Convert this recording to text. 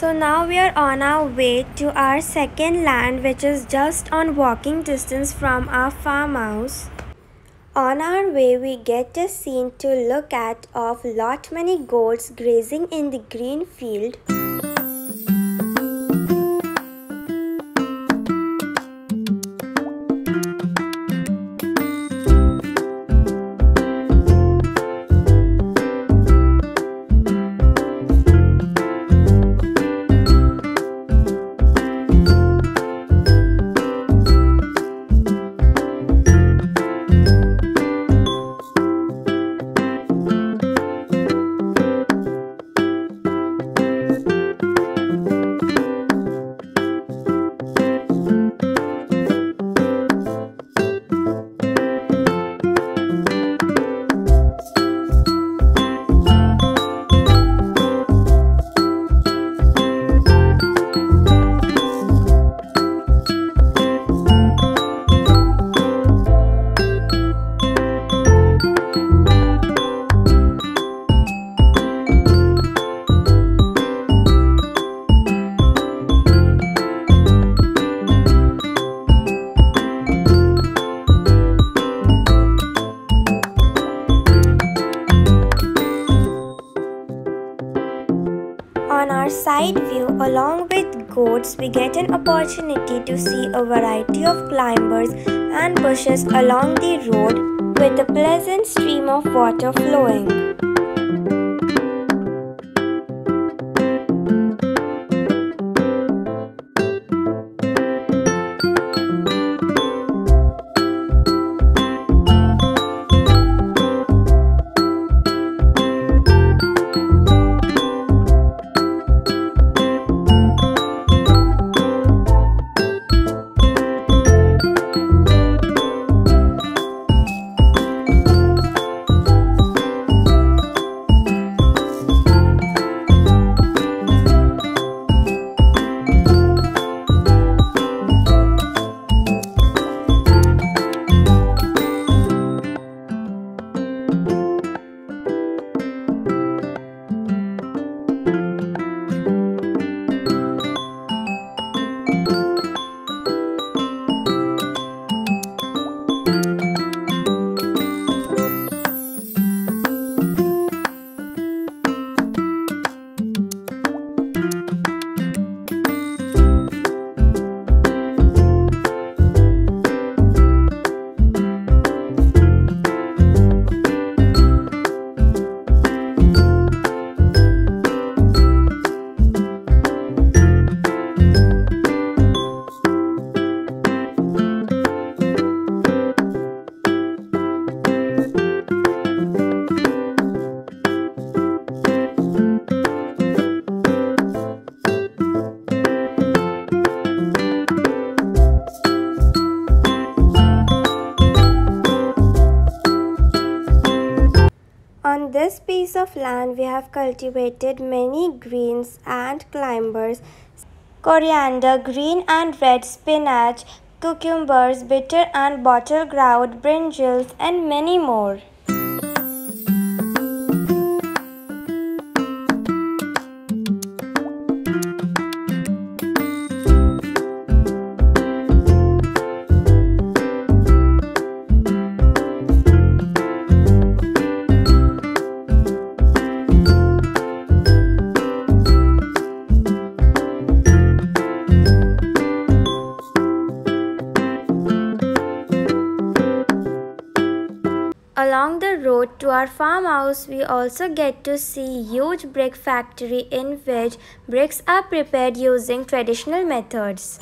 So now we are on our way to our second land, which is just on walking distance from our farmhouse. On our way we get a scene to look at of lot many goats grazing in the green field. On our side view, along with goats, we get an opportunity to see a variety of climbers and bushes along the road with a pleasant stream of water flowing. On this piece of land, we have cultivated many greens and climbers, coriander, green and red spinach, cucumbers, bitter and bottle gourd, brinjals, and many more. Along the road to our farmhouse, we also get to see huge brick factory in which bricks are prepared using traditional methods.